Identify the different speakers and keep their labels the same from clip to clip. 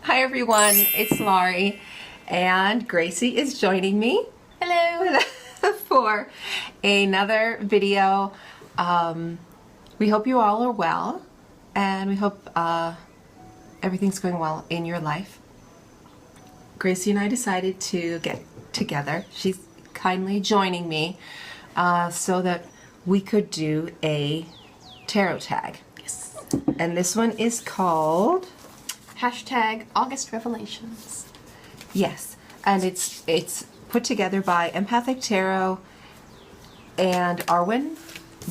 Speaker 1: Hi everyone, it's Laurie and Gracie is joining me.
Speaker 2: Hello.
Speaker 1: For another video. We hope you all are well and we hope everything's going well in your life. Gracie and I decided to get together. She's kindly joining me so that we could do a tarot tag.
Speaker 2: Yes.
Speaker 1: And this one is called
Speaker 2: #August Revelations.
Speaker 1: Yes, and it's put together by Empathic Tarot and Arwen,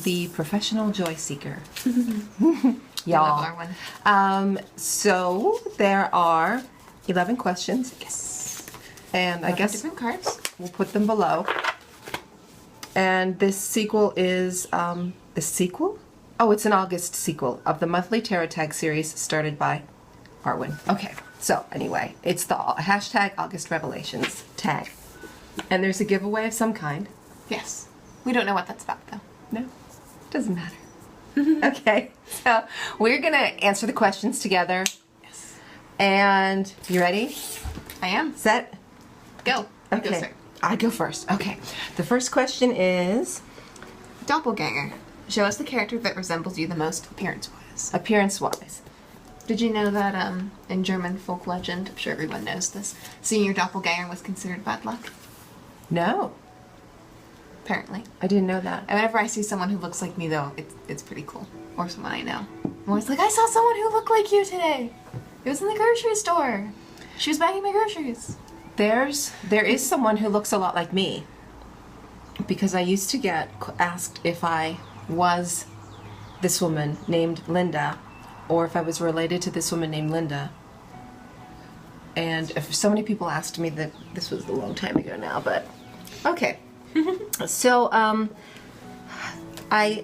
Speaker 1: the professional joy seeker. Y'all.
Speaker 2: Love Arwen.
Speaker 1: So there are 11 questions.
Speaker 2: Yes.
Speaker 1: And I guess
Speaker 2: different cards.
Speaker 1: we'll put them below. And this sequel is the sequel? Oh, it's an August sequel of the monthly tarot tag series started by Arwen. Okay, so anyway, it's the #August Revelations tag. And there's a giveaway of some kind.
Speaker 2: Yes. We don't know what that's about, though.
Speaker 1: No, doesn't matter. Okay, so we're going to answer the questions together.
Speaker 2: Yes.
Speaker 1: And you ready?
Speaker 2: I am.
Speaker 1: Set?
Speaker 2: Go. You
Speaker 1: Okay.
Speaker 2: go, sir.
Speaker 1: I go first. Okay. The first question is
Speaker 2: Doppelganger. Show us the character that resembles you the most appearance-wise.
Speaker 1: appearance-wise.
Speaker 2: Did you know that in German folk legend, I'm sure everyone knows this, seeing your doppelganger was considered bad luck?
Speaker 1: No,
Speaker 2: Apparently.
Speaker 1: I didn't know that.
Speaker 2: And whenever I see someone who looks like me, though, it's pretty cool. Or someone I know. I'm always like, I saw someone who looked like you today. It was in the grocery store. She was bagging my groceries.
Speaker 1: There is someone who looks a lot like me, because I used to get asked if I was this woman named Linda or if I was related to this woman named Linda. And if so many people asked me that, this was a long time ago now, but okay. So I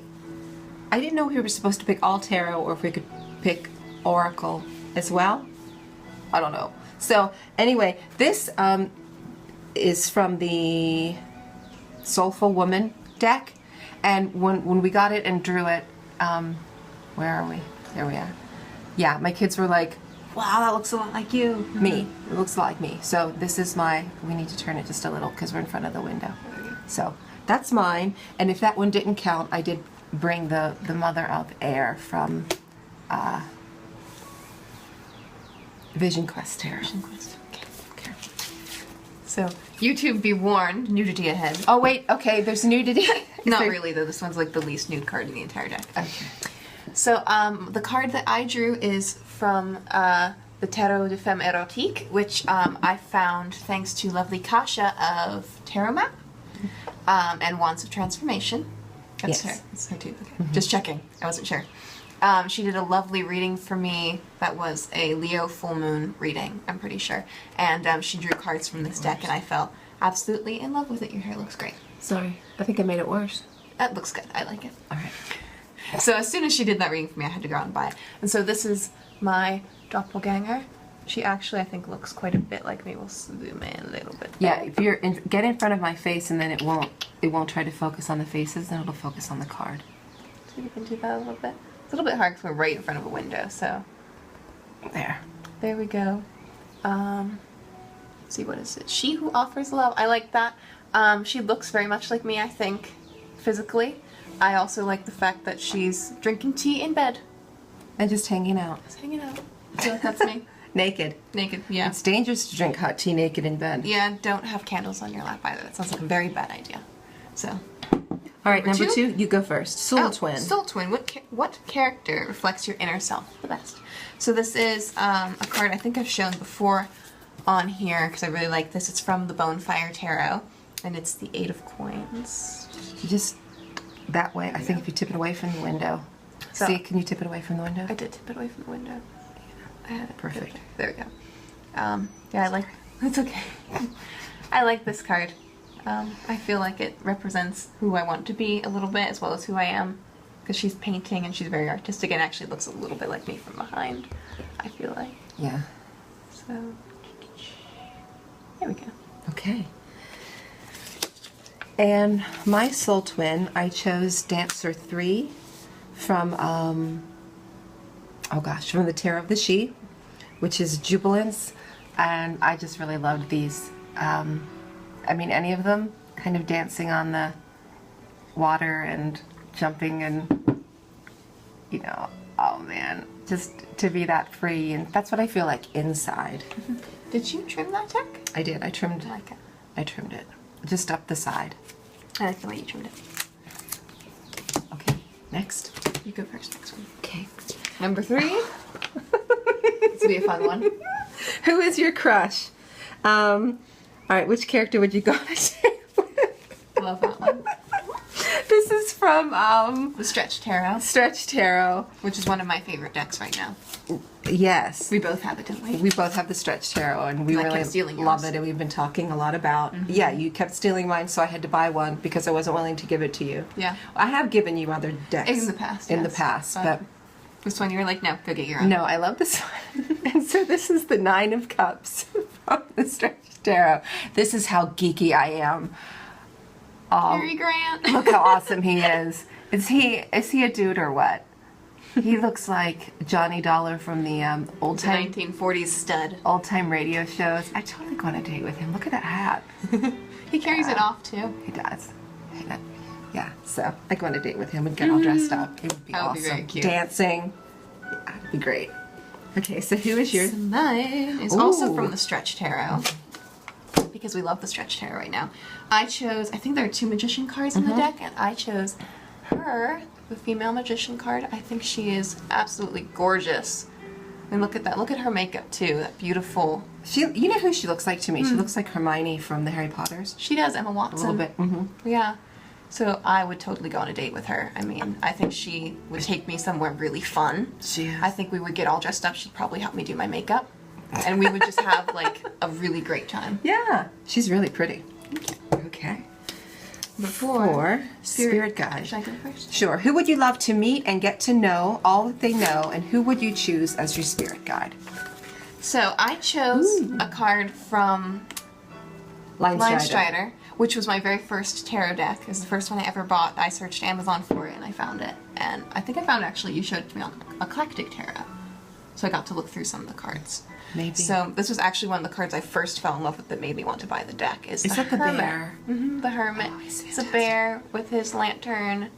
Speaker 1: didn't know if we were supposed to pick all tarot or if we could pick oracle as well. I don't know. So anyway, this is from the Soulful Woman deck, and when we got it and drew it, where are we? There we are. Yeah, my kids were like, wow, that looks a lot like you. Mm-hmm. Me. It looks a lot like me. So this is we need to turn it just a little because we're in front of the window. So that's mine, and if that one didn't count, I did bring the Mother of Air from Vision Quest Tarot.
Speaker 2: Vision Quest. Okay. So, YouTube be warned, nudity ahead.
Speaker 1: Oh wait, okay, there's nudity.
Speaker 2: Not really, though. This one's like the least nude card in the entire deck.
Speaker 1: Okay.
Speaker 2: So, the card that I drew is from the Tarot de Femme Erotique, which I found thanks to lovely Kasha of Tarot Map and Wands of Transformation. That's
Speaker 1: Yes.
Speaker 2: her. That's her too. Okay. Just checking. I wasn't sure. She did a lovely reading for me that was a Leo full moon reading, I'm pretty sure. And she drew cards from this deck, and I fell absolutely in love with it. Your hair looks great.
Speaker 1: Sorry, I think I made it worse.
Speaker 2: That looks good. I like it.
Speaker 1: All right.
Speaker 2: So as soon as she did that reading for me, I had to go out and buy it. And so this is my doppelganger. She actually, I think, looks quite a bit like me. We'll zoom in a little bit.
Speaker 1: Yeah, if you're get in front of my face, and then it won't try to focus on the faces, then it'll focus on the card.
Speaker 2: So you can do that a little bit. It's a little bit hard because we're right in front of a window. So there we go. Let's see, what is it? She who offers love. I like that. She looks very much like me, I think, physically. I also like the fact that she's drinking tea in bed.
Speaker 1: And just hanging out.
Speaker 2: Just hanging out. I feel like that's me.
Speaker 1: Naked.
Speaker 2: Naked, yeah.
Speaker 1: It's dangerous to drink hot tea naked in bed.
Speaker 2: Yeah, don't have candles on your lap either. That sounds like a very bad idea. So.
Speaker 1: All right, number two, you go first. Soultwin.
Speaker 2: Soultwin. What character reflects your inner self the best? So this is a card I think I've shown before on here because I really like this. It's from the Bonefire Tarot, and it's the 8 of Coins.
Speaker 1: Just that way. I think if you tip it away from the window.
Speaker 2: So,
Speaker 1: see, can you tip it away from the window?
Speaker 2: I did tip it away from the window. I had it.
Speaker 1: Perfect.
Speaker 2: There we go. Yeah, I like. It's okay. I like this card. I feel like it represents who I want to be a little bit as well as who I am, because she's painting and she's very artistic and actually looks a little bit like me from behind, I feel like.
Speaker 1: Yeah.
Speaker 2: So, there we go.
Speaker 1: Okay. And my Soultwin, I chose Dancer 3 from, from the Tarot of the She. which is Jubilance, and I just really loved these. I mean, any of them kind of dancing on the water and jumping and, you know, oh man, just to be that free, and that's what I feel like inside.
Speaker 2: Did you trim that deck?
Speaker 1: I did. I trimmed.
Speaker 2: I like it.
Speaker 1: I trimmed it just up the side.
Speaker 2: I like the way you trimmed it.
Speaker 1: Okay, next.
Speaker 2: You go first, next one.
Speaker 1: Okay.
Speaker 2: Number 3. This will be a fun one.
Speaker 1: Who is your crush? All right, which character would you go to date with?
Speaker 2: Love that one.
Speaker 1: This is from
Speaker 2: The Stretch Tarot,
Speaker 1: Stretch Tarot.
Speaker 2: which is one of my favorite decks right now.
Speaker 1: Yes.
Speaker 2: We both have it, don't we?
Speaker 1: We both have the Stretch Tarot, and we
Speaker 2: I kept
Speaker 1: really
Speaker 2: stealing
Speaker 1: love
Speaker 2: yours.
Speaker 1: it, and we've been talking a lot about. Yeah, you kept stealing mine, so I had to buy one because I wasn't willing to give it to you.
Speaker 2: Yeah.
Speaker 1: I have given you other decks.
Speaker 2: In the past,
Speaker 1: In the
Speaker 2: yes,
Speaker 1: past,
Speaker 2: but-
Speaker 1: but
Speaker 2: This one you were like, no, go get your own.
Speaker 1: no, I love this one. And so this is the 9 of Cups from the Stretch Tarot. This is how geeky I am.
Speaker 2: Cary Grant.
Speaker 1: Look how awesome he is. Is he a dude or what? He looks like Johnny Dollar from the old
Speaker 2: The
Speaker 1: time
Speaker 2: 1940s stud.
Speaker 1: radio shows. I totally go on a date with him. Look at that hat.
Speaker 2: He carries it off too.
Speaker 1: He does. Yeah, so I go on a date with him and get all dressed up. It would be
Speaker 2: That would
Speaker 1: awesome.
Speaker 2: be very cute.
Speaker 1: Dancing. Yeah, it'd be great. Okay, so who is yours?
Speaker 2: Mine is also
Speaker 1: Ooh.
Speaker 2: from the Stretch Tarot. Because we love the Stretch Tarot right now. I think there are 2 Magician cards in the deck, and I chose her, the female Magician card. I think she is absolutely gorgeous. I mean, look at that. Look at her makeup too. That beautiful.
Speaker 1: You know who she looks like to me? She looks like Hermione from the Harry Potters.
Speaker 2: She does, Emma Watson.
Speaker 1: A little bit. Mm-hmm.
Speaker 2: Yeah. So I would totally go on a date with her. I mean, I think she would take me somewhere really fun.
Speaker 1: She is.
Speaker 2: I think we would get all dressed up. She'd probably help me do my makeup. And we would just have like a really great time.
Speaker 1: Yeah, she's really pretty. Okay.
Speaker 2: Before
Speaker 1: Spirit Guide.
Speaker 2: Should I go first?
Speaker 1: Sure. Who would you love to meet and get to know all that they know, and who would you choose as your spirit guide?
Speaker 2: So I chose a card from Line Strider, which was my very first tarot deck. It was the first one I ever bought. I searched Amazon for it and I found it. And I think I found actually you showed it to me on Eclectic Tarot. So I got to look through some of the cards.
Speaker 1: Maybe.
Speaker 2: So this was actually one of the cards I first fell in love with that made me want to buy the deck. Is
Speaker 1: that the
Speaker 2: Hermit.
Speaker 1: bear?
Speaker 2: Mm-hmm, the Hermit.
Speaker 1: Oh, he's
Speaker 2: It's a
Speaker 1: fantastic.
Speaker 2: bear with his lantern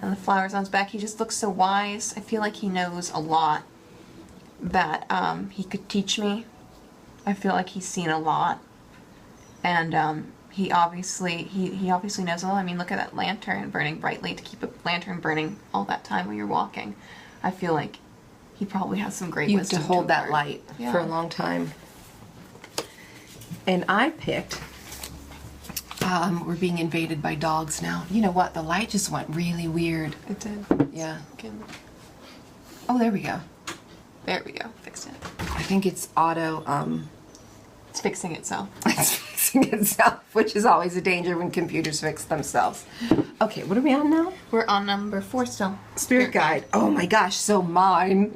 Speaker 2: and the flowers on his back. He just looks so wise. I feel like he knows a lot that he could teach me. I feel like he's seen a lot. And he obviously knows a lot. I mean, look at that lantern burning brightly. To keep a lantern burning all that time when you're walking, I feel like he probably has some great
Speaker 1: You have to
Speaker 2: wisdom
Speaker 1: hold that
Speaker 2: impart.
Speaker 1: light
Speaker 2: Yeah.
Speaker 1: for a long time. And I picked, we're being invaded by dogs now. You know what? The light just went really weird.
Speaker 2: It did.
Speaker 1: Yeah.
Speaker 2: Can-
Speaker 1: Oh, there we go.
Speaker 2: There we go. Fixed it.
Speaker 1: I think it's auto,
Speaker 2: It's fixing itself.
Speaker 1: it's fixing itself, which is always a danger when computers fix themselves. Okay, what are we on now?
Speaker 2: We're on number 4 still.
Speaker 1: Spirit Guide. Oh my gosh, so mine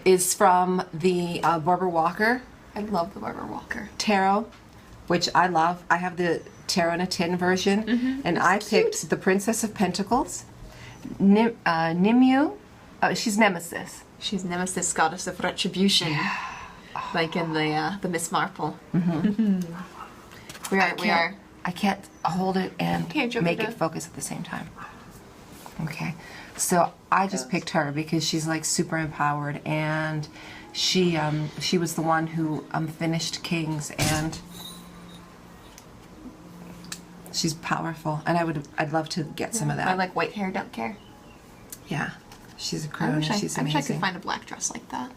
Speaker 1: is from the Barbara Walker
Speaker 2: I love the Barbara Walker.
Speaker 1: Tarot, which I love. I have the Tarot in a Tin version, and I picked the Princess of Pentacles, Nimue. Oh, she's Nemesis.
Speaker 2: She's Nemesis, goddess of retribution. Like in the Miss Marple. We are.
Speaker 1: I can't hold it and
Speaker 2: Here, do you want me
Speaker 1: make it
Speaker 2: to-
Speaker 1: focus at the same time. Okay, so I just picked her because she's like super empowered, and she was the one who finished Kings, and she's powerful, and I'd love to get some of that.
Speaker 2: I like white hair, don't care.
Speaker 1: Yeah, she's a
Speaker 2: I
Speaker 1: crone.
Speaker 2: wish I
Speaker 1: She's
Speaker 2: could
Speaker 1: amazing.
Speaker 2: find a black dress like that.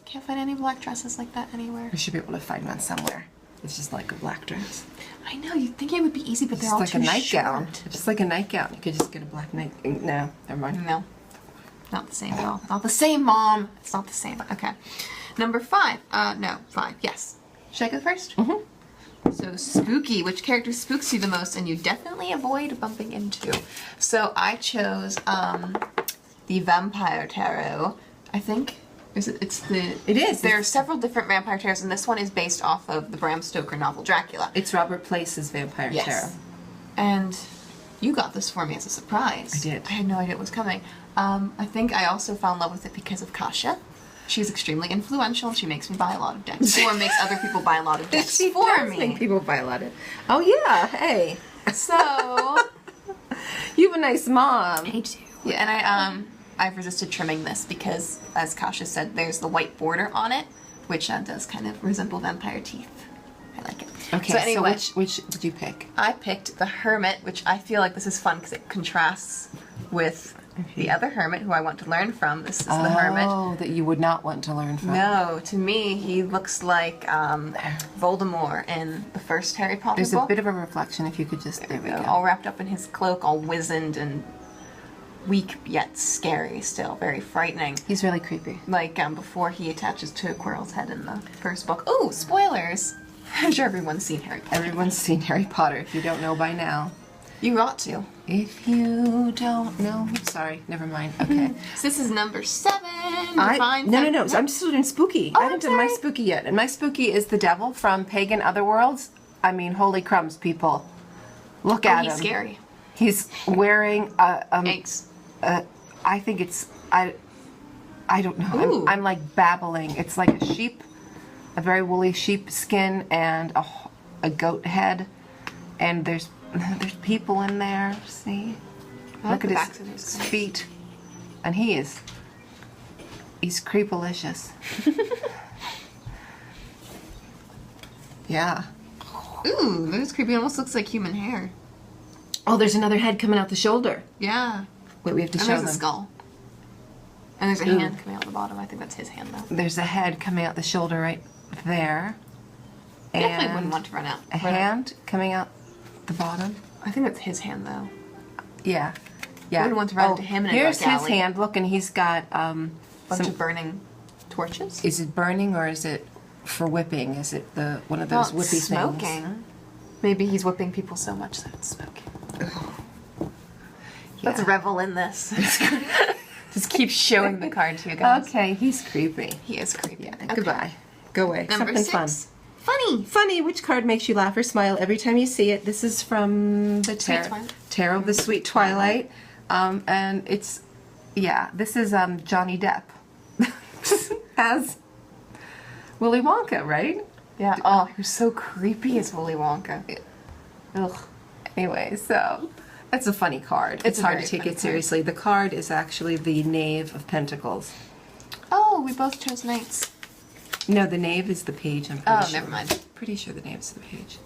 Speaker 2: Can't find any black dresses like that anywhere.
Speaker 1: We should be able to find one somewhere. It's just like a black dress.
Speaker 2: I know, you'd think it would be easy, but they're
Speaker 1: Just
Speaker 2: all
Speaker 1: like
Speaker 2: too
Speaker 1: a nightgown.
Speaker 2: short.
Speaker 1: Just like a nightgown. You could just get a black night. No, never mind.
Speaker 2: No. Not the same at all. Not the same, Mom. It's not the same. Okay. Number 5. No, 5. Yes. Should I go first? Mm-hmm. So, spooky. Which character spooks you the most and you definitely avoid bumping into? So, I chose the Vampire Tarot. I think.
Speaker 1: It is.
Speaker 2: There are several different vampire tarots, and this one is based off of the Bram Stoker novel Dracula.
Speaker 1: It's Robert Place's Vampire Tarot.
Speaker 2: Yes. And you got this for me as a surprise.
Speaker 1: I did.
Speaker 2: I had no idea it was coming. I think I also fell in love with it because of Kasha. She's extremely influential, and she makes me buy a lot of decks. Or makes other people buy a lot of decks
Speaker 1: She
Speaker 2: for
Speaker 1: does
Speaker 2: me.
Speaker 1: make people buy a lot of. Oh yeah, hey.
Speaker 2: So
Speaker 1: You have a nice mom.
Speaker 2: I do. Yeah, and I've resisted trimming this because, as Kasha said, there's the white border on it, which does kind of resemble vampire teeth. I like it.
Speaker 1: Okay,
Speaker 2: So anyway,
Speaker 1: which did you pick?
Speaker 2: I picked the Hermit, which I feel like this is fun because it contrasts with the other Hermit who I want to learn from. This is the Hermit.
Speaker 1: Oh, that you would not want to learn from.
Speaker 2: No, to me, he looks like Voldemort in the first Harry Potter
Speaker 1: There's
Speaker 2: book.
Speaker 1: a bit of a reflection if you could just, there we go.
Speaker 2: All wrapped up in his cloak, all wizened and weak yet scary still, very frightening.
Speaker 1: He's really creepy.
Speaker 2: Like before he attaches to a Quirrell's head in the first book. Oh, spoilers! I'm sure everyone's seen Harry Potter.
Speaker 1: Everyone's seen Harry Potter, if you don't know by now.
Speaker 2: You ought to.
Speaker 1: If you don't know, sorry, never mind. Okay.
Speaker 2: So this is number 7.
Speaker 1: No. I'm still doing spooky.
Speaker 2: Oh,
Speaker 1: I haven't done my spooky yet. And my spooky is the devil from Pagan Otherworlds. I mean, holy crumbs, people. Look at him.
Speaker 2: He's scary.
Speaker 1: He's wearing
Speaker 2: Eggs.
Speaker 1: I think it's I don't know.
Speaker 2: Ooh.
Speaker 1: I'm like babbling. It's like a sheep, a very woolly sheep skin, and a goat head, and there's people in there. See,
Speaker 2: like
Speaker 1: look
Speaker 2: the
Speaker 1: at
Speaker 2: backs of
Speaker 1: his
Speaker 2: those guys.
Speaker 1: feet, and he's creepalicious. Yeah.
Speaker 2: Ooh, that is creepy. It almost looks like human hair.
Speaker 1: Oh, there's another head coming out the shoulder.
Speaker 2: Yeah.
Speaker 1: Wait, we have to
Speaker 2: And
Speaker 1: show
Speaker 2: there's
Speaker 1: them.
Speaker 2: a skull. And there's a
Speaker 1: Ooh.
Speaker 2: hand coming out the bottom. I think that's his hand, though.
Speaker 1: There's a head coming out the shoulder right there.
Speaker 2: Definitely
Speaker 1: And
Speaker 2: wouldn't want to run out.
Speaker 1: a hand coming out the bottom.
Speaker 2: I think that's his hand, though.
Speaker 1: Yeah. Yeah.
Speaker 2: Wouldn't want to run into him in a
Speaker 1: here's
Speaker 2: dark
Speaker 1: his
Speaker 2: alley.
Speaker 1: hand. Look, and he's got
Speaker 2: Bunch
Speaker 1: some.
Speaker 2: of burning torches.
Speaker 1: Is it burning or is it for whipping? Is it the one of those
Speaker 2: Well,
Speaker 1: whippy
Speaker 2: it's smoking.
Speaker 1: things?
Speaker 2: Maybe he's whipping people so much that it's smoking. Let's
Speaker 1: Yeah.
Speaker 2: revel in this. Just keep showing the card to you guys.
Speaker 1: Okay, he's creepy.
Speaker 2: He is creepy.
Speaker 1: Yeah.
Speaker 2: Okay.
Speaker 1: Goodbye. Go away.
Speaker 2: Number
Speaker 1: Something
Speaker 2: 6.
Speaker 1: fun.
Speaker 2: Funny.
Speaker 1: Funny. Which card makes you laugh or smile every time you see it? This is from the
Speaker 2: Sweet Twilight.
Speaker 1: Tarot of the Sweet Twilight, and it's This is Johnny Depp as Willy Wonka, right?
Speaker 2: Yeah. Oh, he was so creepy as Willy Wonka. Ugh.
Speaker 1: Anyway, so that's a funny card.
Speaker 2: It's
Speaker 1: It's
Speaker 2: a
Speaker 1: hard
Speaker 2: very
Speaker 1: to take
Speaker 2: funny
Speaker 1: it seriously. The card is actually the Knave of Pentacles.
Speaker 2: Oh, we both chose knights.
Speaker 1: No, the Knave is the page. I'm pretty
Speaker 2: Oh,
Speaker 1: sure.
Speaker 2: never mind.
Speaker 1: Pretty sure the Knave is the page.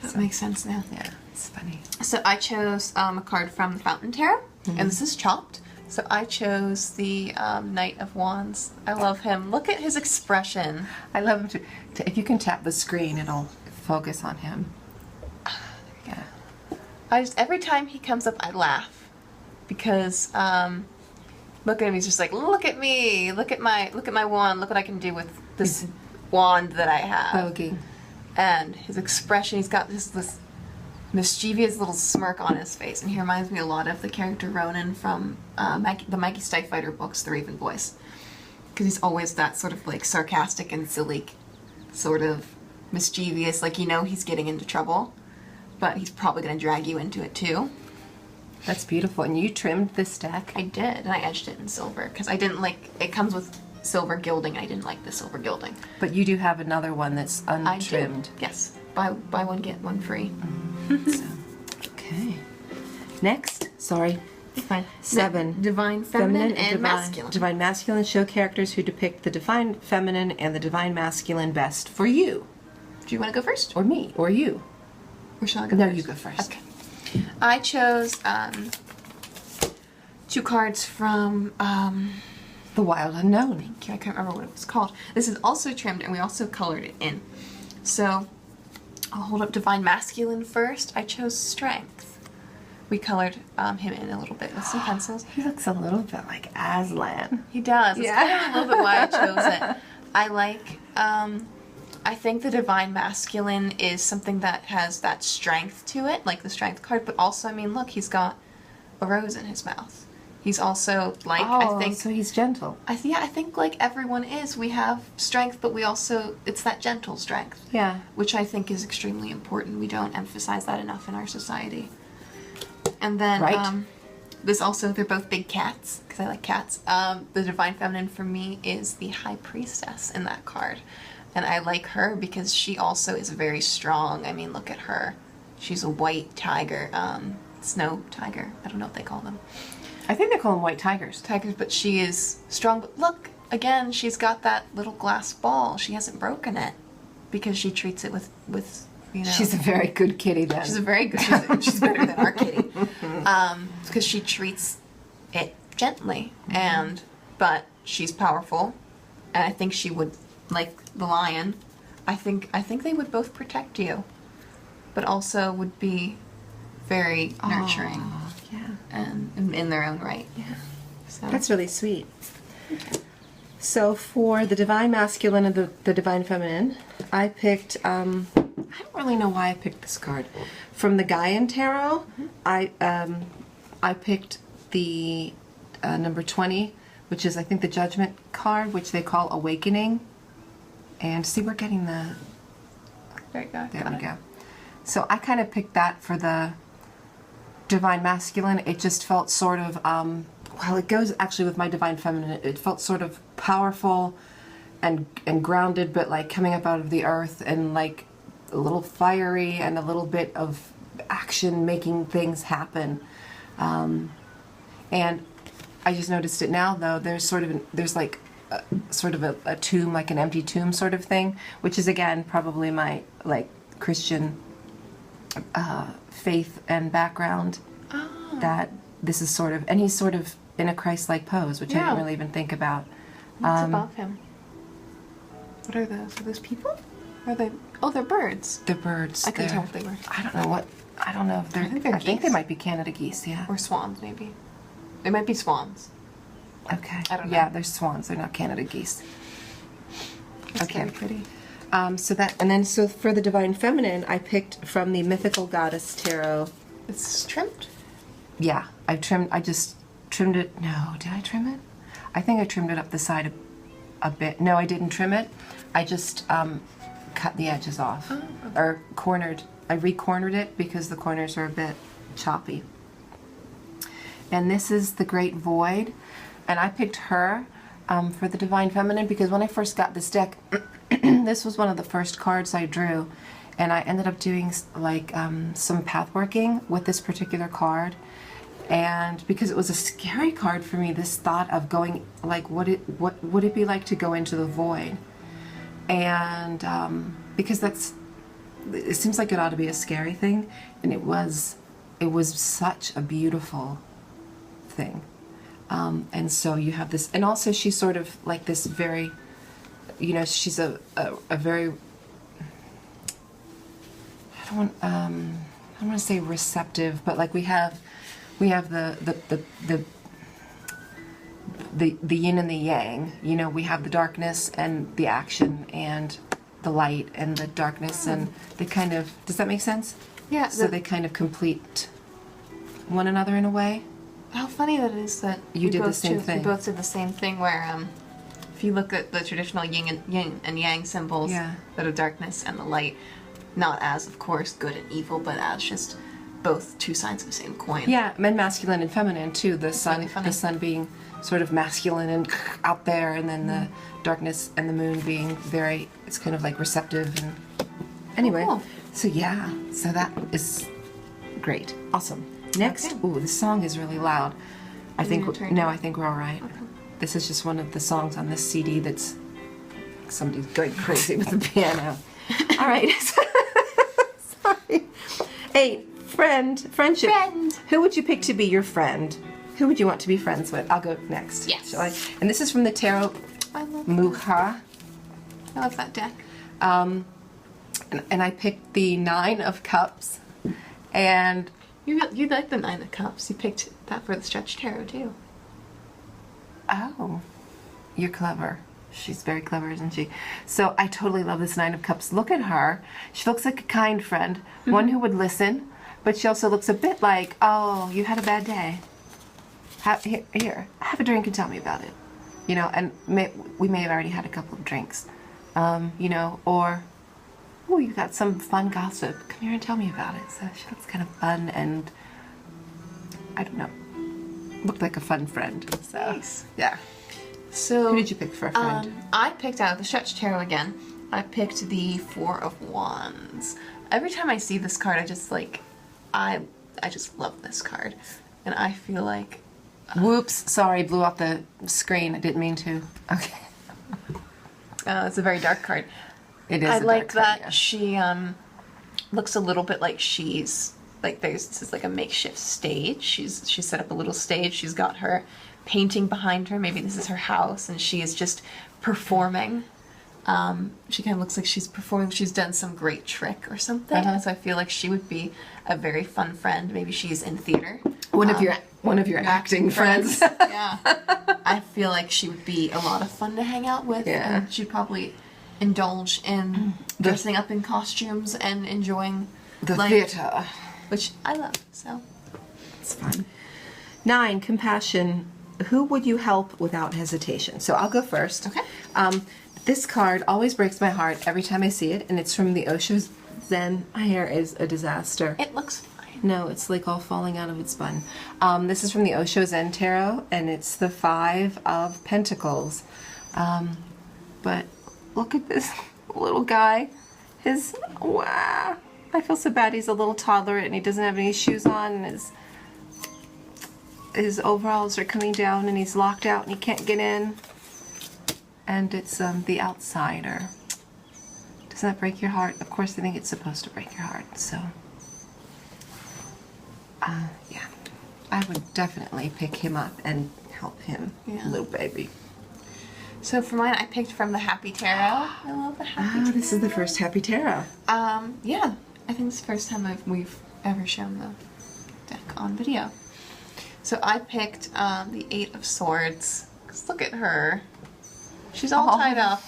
Speaker 2: That makes sense now.
Speaker 1: Yeah, it's funny.
Speaker 2: So I chose a card from the Fountain Tarot, and this is chopped. So I chose the Knight of Wands. I love him. Look at his expression.
Speaker 1: I love him too. If you can tap the screen, it'll focus on him. Yeah.
Speaker 2: Every time he comes up, I laugh because look at him. He's just like, look at me, look at my wand. Look what I can do with this wand that I have.
Speaker 1: Bogey.
Speaker 2: And his expression, he's got this mischievous little smirk on his face, and he reminds me a lot of the character Ronan from the Mikey Stiefvater books, The Raven Voice, because he's always that sort of like sarcastic and silly, sort of mischievous, like he's getting into trouble, but he's probably going to drag you into it too.
Speaker 1: That's beautiful. And you trimmed this deck?
Speaker 2: I did, and I edged it in silver because I didn't like it. Comes with silver gilding. I didn't like the silver gilding.
Speaker 1: But you do have another one that's untrimmed.
Speaker 2: Yes, buy one get one free.
Speaker 1: So, okay. Next, sorry.
Speaker 2: Fine.
Speaker 1: 7.
Speaker 2: Divine feminine, and masculine.
Speaker 1: Divine masculine show characters who depict the divine feminine and the divine masculine best for you.
Speaker 2: Do you want to go first?
Speaker 1: Or me. Or you.
Speaker 2: Or shall I go
Speaker 1: No,
Speaker 2: first?
Speaker 1: you go first.
Speaker 2: Okay. I chose 2 cards from
Speaker 1: The Wild Unknown.
Speaker 2: I can't remember what it was called. This is also trimmed, and we also colored it in. So I'll hold up Divine Masculine first. I chose Strength. We colored him in a little bit with some pencils.
Speaker 1: He looks a little bit like Aslan.
Speaker 2: He does. It's
Speaker 1: Yeah.
Speaker 2: kind of a little bit why I chose it. I like, I think the Divine Masculine is something that has that strength to it, like the Strength card, but also, I mean, look, he's got a rose in his mouth. He's also, like, I think...
Speaker 1: so he's gentle.
Speaker 2: I think like everyone is. We have strength, but we also, it's that gentle strength.
Speaker 1: Yeah.
Speaker 2: Which I think is extremely important. We don't emphasize that enough in our society. And then
Speaker 1: Right.
Speaker 2: This also, they're both big cats, because I like cats. The Divine Feminine for me is the High Priestess in that card. And I like her because she also is very strong. I mean, look at her. She's a white tiger, snow tiger. I don't know what they call them.
Speaker 1: I think they call them white tigers.
Speaker 2: Tigers, but she is strong. But look, again, she's got that little glass ball. She hasn't broken it because she treats it with you know.
Speaker 1: She's a very good kitty then.
Speaker 2: She's a very good, she's better than our kitty. Because she treats it gently, but she's powerful, and I think she would, like the lion, I think they would both protect you, but also would be very nurturing.
Speaker 1: Yeah.
Speaker 2: And in their own right.
Speaker 1: Yeah.
Speaker 2: So.
Speaker 1: That's really sweet. Okay. So for the Divine Masculine and the Divine Feminine, I picked, I don't really know why I picked this card. From the Gaian Tarot, I picked the number 20, which is, I think, the Judgment card, which they call Awakening. And see, we're getting the...
Speaker 2: There you go.
Speaker 1: There we go. So I kind of picked that for the Divine Masculine. It just felt sort of, well, it goes actually with my Divine Feminine. It felt sort of powerful and grounded, but like coming up out of the earth, and like a little fiery and a little bit of action, making things happen. And I just noticed it now, though. There's like a tomb, like an empty tomb sort of thing, which is again probably my like Christian faith and background.
Speaker 2: Oh.
Speaker 1: That this is sort of, and he's sort of in a Christ-like pose, which I didn't really even think about.
Speaker 2: What's above him? What are those? Are those people? Are they? Oh, they're birds.
Speaker 1: They're birds.
Speaker 2: I couldn't tell what they were.
Speaker 1: I don't know what. I don't know if they're.
Speaker 2: I
Speaker 1: think they
Speaker 2: geese.
Speaker 1: might be Canada geese. Yeah.
Speaker 2: Or swans, maybe. They might be swans.
Speaker 1: Okay.
Speaker 2: I don't know.
Speaker 1: Yeah, they're swans. They're not Canada geese.
Speaker 2: That's
Speaker 1: Okay.
Speaker 2: very pretty.
Speaker 1: So for the Divine Feminine, I picked from the Mythical Goddess Tarot.
Speaker 2: It's trimmed.
Speaker 1: Yeah, I just trimmed it. No, did I trim it? I think I trimmed it up the side a bit. No, I didn't trim it. I just cut the edges off.
Speaker 2: Oh, okay.
Speaker 1: Or cornered. I re-cornered it because the corners are a bit choppy. And this is the Great Void. And I picked her for the Divine Feminine because when I first got this deck, this was one of the first cards I drew. And I ended up doing like some path working with this particular card. And because it was a scary card for me, this thought of going, like, what would it be like to go into the void? And because it seems like it ought to be a scary thing, and it was such a beautiful thing. And so you have this, and also she's sort of like this very, you know, she's a very, I don't want to say receptive, but like we have the yin and the yang. You know, we have the darkness and the action, and the light and the darkness, and they kind of, does that make sense?
Speaker 2: Yeah.
Speaker 1: So they kind of complete one another in a way.
Speaker 2: How funny that is that
Speaker 1: You did the same thing.
Speaker 2: We both did the same thing. Where if you look at the traditional yin and yang symbols,
Speaker 1: Yeah.
Speaker 2: that of darkness and the light, not as, of course, good and evil, but as just both two sides of the same coin.
Speaker 1: Yeah, men, masculine and feminine too. The
Speaker 2: really funny.
Speaker 1: the sun being sort of masculine and out there, and then the darkness and the moon being very, it's kind of like receptive. And anyway,
Speaker 2: Cool.
Speaker 1: so yeah, so that is great, awesome. Next,
Speaker 2: Okay.
Speaker 1: ooh, the song is really loud. I
Speaker 2: Is it
Speaker 1: think
Speaker 2: your turn?
Speaker 1: no, I think we're all right.
Speaker 2: Okay.
Speaker 1: This is just one of the songs on this CD that's somebody's going crazy with the piano. All right. Sorry. Hey, friendship.
Speaker 2: Friend.
Speaker 1: Who would you pick to be your friend? Who would you want to be friends with? I'll go next.
Speaker 2: Yes.
Speaker 1: Shall I? And this is from the Tarot
Speaker 2: I love
Speaker 1: Muha.
Speaker 2: I love that deck.
Speaker 1: And I picked the Nine of Cups. And
Speaker 2: You like the Nine of Cups. You picked that for the Stretch Tarot too.
Speaker 1: oh, you're clever. She's very clever, isn't she? So I totally love this Nine of Cups. Look at her. She looks like a kind friend, one who would listen, but she also looks a bit like, oh, you had a bad day. Here, have a drink and tell me about it. You know, and we may have already had a couple of drinks. You know, or, oh, you got some fun gossip. Come here and tell me about it. So she looks kind of fun, and I don't know. looked like a fun friend. So,
Speaker 2: Nice.
Speaker 1: yeah.
Speaker 2: So
Speaker 1: Who did you pick for a friend?
Speaker 2: I picked out of the Stretch Tarot again. I picked the Four of Wands. Every time I see this card, I just like, I just love this card, and I feel like.
Speaker 1: Whoops! Sorry, blew up the screen. I didn't mean to. Okay.
Speaker 2: It's a very dark card.
Speaker 1: It is.
Speaker 2: I
Speaker 1: a
Speaker 2: like
Speaker 1: dark card,
Speaker 2: that
Speaker 1: yeah.
Speaker 2: she looks a little bit like she's like this is like a makeshift stage. She's set up a little stage. She's got her painting behind her. Maybe this is her house, and she is just performing. She kind of looks like she's performing. She's done some great trick or something. So I feel like she would be a very fun friend. Maybe she's in theater.
Speaker 1: One of your acting friends.
Speaker 2: Yeah. I feel like she would be a lot of fun to hang out with.
Speaker 1: Yeah.
Speaker 2: And she'd probably indulge in dressing up in costumes and enjoying
Speaker 1: The
Speaker 2: life,
Speaker 1: theater.
Speaker 2: which I love. So
Speaker 1: It's fun. 9, compassion. Who would you help without hesitation? So I'll go first.
Speaker 2: Okay.
Speaker 1: This card always breaks my heart every time I see it, and it's from the Osho Zen. My hair is a disaster.
Speaker 2: it looks fine.
Speaker 1: No, it's like all falling out of its bun. This is from the Osho Zen Tarot, and it's the 5 of Pentacles. But look at this little guy. Wow. I feel so bad. He's a little toddler, and he doesn't have any shoes on, and his overalls are coming down, and he's locked out, and he can't get in. And it's The Outsider. Does that break your heart? Of course, I think it's supposed to break your heart, so... yeah, I would definitely pick him up and help him,
Speaker 2: Yeah.
Speaker 1: little baby.
Speaker 2: So for mine, I picked from the Happy Tarot. I love the Happy Tarot.
Speaker 1: This is the first Happy Tarot.
Speaker 2: Yeah. I think it's the first time we've ever shown the deck on video. So I picked the 8 of Swords. 'Cause look at her. She's all tied up.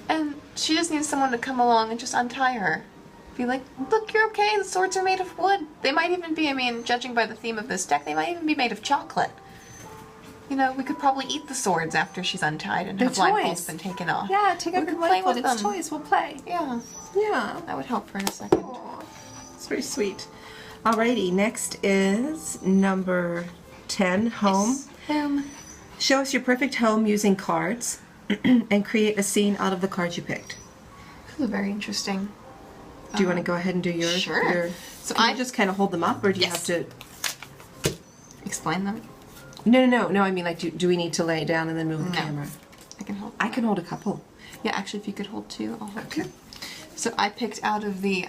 Speaker 2: And she just needs someone to come along and just untie her. Be like, look, you're okay. The swords are made of wood. They might even be, I mean, judging by the theme of this deck, they might even be made of chocolate. You know, we could probably eat the swords after she's untied and her
Speaker 1: They're
Speaker 2: blindfold's
Speaker 1: toys.
Speaker 2: been taken off.
Speaker 1: Yeah, take
Speaker 2: We
Speaker 1: out your
Speaker 2: could play
Speaker 1: blindfold.
Speaker 2: with
Speaker 1: It's
Speaker 2: them.
Speaker 1: toys. We'll play.
Speaker 2: Yeah,
Speaker 1: Yeah.
Speaker 2: that would help for in a second.
Speaker 1: Aw, it's very sweet. Alrighty, next is number 10, home. Show us your perfect home using cards and create a scene out of the cards you picked.
Speaker 2: This is very interesting.
Speaker 1: Do you want to go ahead and do yours?
Speaker 2: Sure. So
Speaker 1: Can
Speaker 2: I
Speaker 1: you just kind of hold them up, or do you
Speaker 2: Yes.
Speaker 1: have to...
Speaker 2: explain them.
Speaker 1: No, I mean, like, do we need to lay it down and then move the
Speaker 2: No.
Speaker 1: camera?
Speaker 2: I can hold.
Speaker 1: I can hold a couple.
Speaker 2: Yeah, actually, if you could hold 2, I'll hold
Speaker 1: Okay.
Speaker 2: 2. So I picked out of the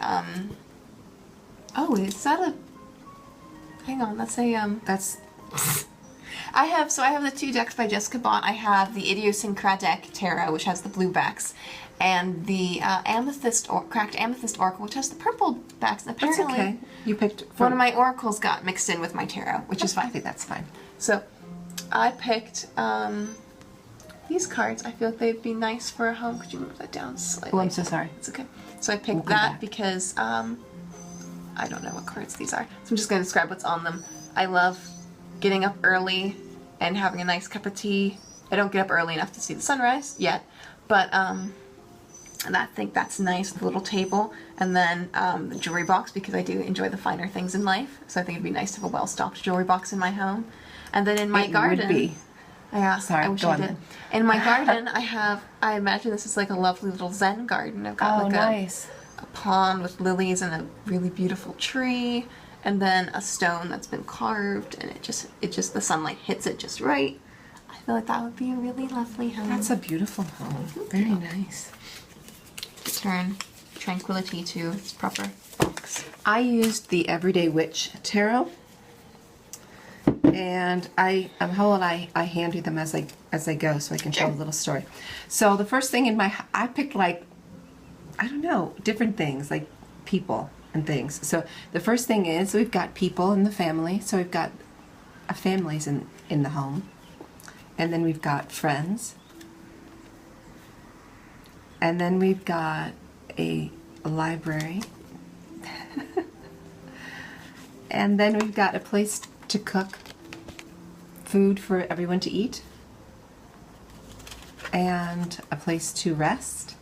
Speaker 2: oh, is that a? Hang on, that's a
Speaker 1: That's...
Speaker 2: I have the 2 decks by Jessica Bott. I have the Idiosyncratic Tarot, which has the blue backs, and the Cracked Amethyst Oracle, which has the purple backs. And
Speaker 1: That's
Speaker 2: apparently,
Speaker 1: okay. You picked...
Speaker 2: one of my oracles got mixed in with my tarot, which is
Speaker 1: I
Speaker 2: fine.
Speaker 1: think that's fine.
Speaker 2: So, I picked these cards. I feel like they'd be nice for a home. Could you move that down slightly?
Speaker 1: Oh, I'm so sorry.
Speaker 2: It's okay. So I picked
Speaker 1: We'll come
Speaker 2: that
Speaker 1: back.
Speaker 2: because I don't know what cards these are. So I'm just going to describe what's on them. I love getting up early and having a nice cup of tea. I don't get up early enough to see the sunrise yet, but and I think that's nice, the little table. And then the jewelry box, because I do enjoy the finer things in life. So I think it'd be nice to have a well-stocked jewelry box in my home. And then in my
Speaker 1: It
Speaker 2: garden...
Speaker 1: would be.
Speaker 2: Yeah,
Speaker 1: Sorry,
Speaker 2: I wish
Speaker 1: go
Speaker 2: I
Speaker 1: on
Speaker 2: did.
Speaker 1: then.
Speaker 2: In my garden, I imagine this is like a lovely little Zen garden. I've got like a pond with lilies and a really beautiful tree, and then a stone that's been carved, and it just the sunlight hits it just right. I feel like that would be a really lovely home.
Speaker 1: That's a beautiful home. Very nice.
Speaker 2: Return tranquility to its proper box.
Speaker 1: I used the Everyday Witch Tarot, and how will I hand you them as I go so I can tell a little story. So the first thing I picked, like, I don't know, different things like people and things. So the first thing is we've got people in the family. So we've got families in the home, and then we've got friends, and then we've got a library. And then we've got a place to cook food for everyone to eat, and a place to rest.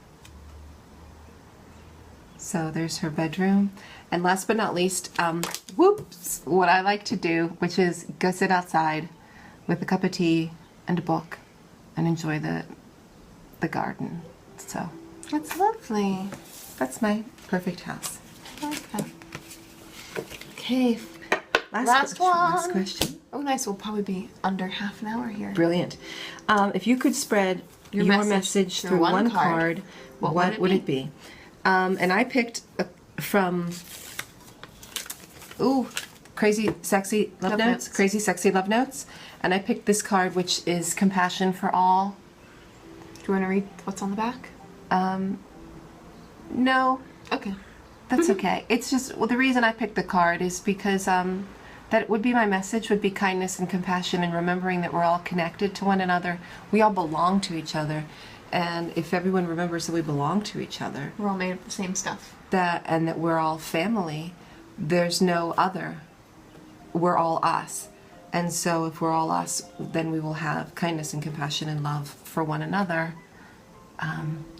Speaker 1: So there's her bedroom. And last but not least, whoops, what I like to do, which is go sit outside with a cup of tea and a book and enjoy the garden. So
Speaker 2: That's lovely.
Speaker 1: that's my perfect house.
Speaker 2: Okay. Okay.
Speaker 1: Last
Speaker 2: one.
Speaker 1: Last question.
Speaker 2: Oh, nice. We'll probably be under half an hour here.
Speaker 1: Brilliant. If you could spread your message through one card, what would it be? And I picked from Crazy Sexy Love Notes. Crazy Sexy Love Notes. And I picked this card, which is Compassion for All.
Speaker 2: Do you want to read what's on the back?
Speaker 1: No,
Speaker 2: Okay.
Speaker 1: that's okay. It's just, well, the reason I picked the card is because that would be my message, would be kindness and compassion and remembering that we're all connected to one another. We all belong to each other. And if everyone remembers that we belong to each other,
Speaker 2: We're all made of the same stuff.
Speaker 1: and that we're all family, there's no other. We're all us. And so if we're all us, then we will have kindness and compassion and love for one another.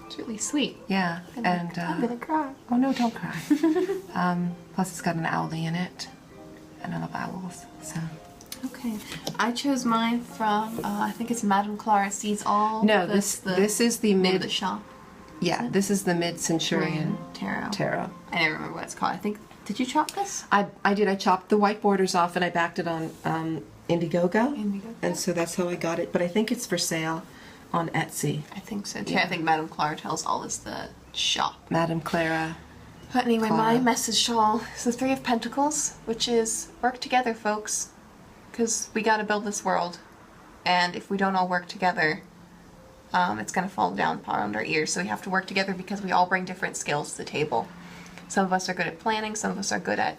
Speaker 2: It's really sweet.
Speaker 1: Yeah.
Speaker 2: I'm gonna cry.
Speaker 1: Oh no, don't cry. Plus it's got an owlie in it. And I love owls. So
Speaker 2: Okay. I chose mine from, I think it's Madame Clara Sees All.
Speaker 1: no,
Speaker 2: That's
Speaker 1: this is the
Speaker 2: name of
Speaker 1: mid
Speaker 2: the shop.
Speaker 1: yeah, this is the mid-centurion
Speaker 2: Tarot. I never remember what it's called. I think, did you chop this?
Speaker 1: I did. I chopped the white borders off and I backed it on Indiegogo.
Speaker 2: Indiegogo.
Speaker 1: And so that's how I got it. But I think it's for sale on Etsy.
Speaker 2: I think so too.
Speaker 1: Yeah.
Speaker 2: I think Madame Clara Tells All is the shop.
Speaker 1: Madame Clara.
Speaker 2: But anyway,
Speaker 1: Clara.
Speaker 2: my message shawl is the Three of Pentacles, which is work together, folks. Because we got to build this world. And if we don't all work together, it's going to fall down around our ears. So we have to work together because we all bring different skills to the table. Some of us are good at planning, some of us are good at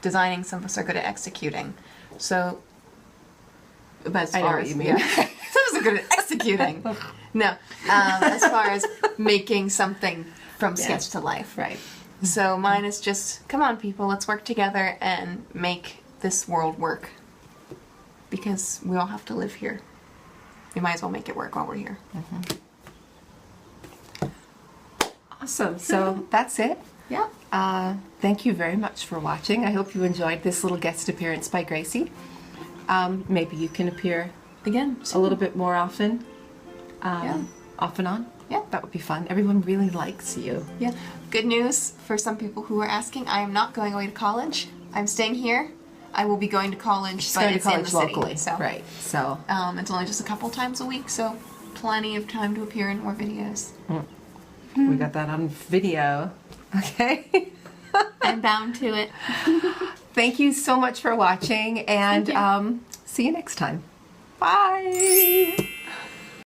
Speaker 2: designing, some of us are good at executing. So, but as
Speaker 1: I know
Speaker 2: far
Speaker 1: what
Speaker 2: as,
Speaker 1: you mean.
Speaker 2: yeah, some of us are good at executing. No, as far as making something from sketch to life.
Speaker 1: Right.
Speaker 2: So mine is just, come on people, let's work together and make this world work. Because we all have to live here. We might as well make it work while we're here.
Speaker 1: Awesome. So that's it.
Speaker 2: Yeah.
Speaker 1: Thank you very much for watching. I hope you enjoyed this little guest appearance by Gracie. Maybe you can appear
Speaker 2: Again,
Speaker 1: a little bit more often.
Speaker 2: Yeah.
Speaker 1: Off and on.
Speaker 2: Yeah.
Speaker 1: That would be fun. Everyone really likes you.
Speaker 2: Yeah. Good news for some people who are asking, I am not going away to college. I'm staying here. I will be going to college,
Speaker 1: She's
Speaker 2: but
Speaker 1: going to
Speaker 2: it's in the
Speaker 1: college
Speaker 2: city.
Speaker 1: locally.
Speaker 2: So,
Speaker 1: Right. So
Speaker 2: it's only just a couple times a week, so plenty of time to appear in more videos.
Speaker 1: we got that on video. Okay.
Speaker 2: I'm bound to it.
Speaker 1: Thank you so much for watching, and
Speaker 2: Thank
Speaker 1: see you next time. Bye.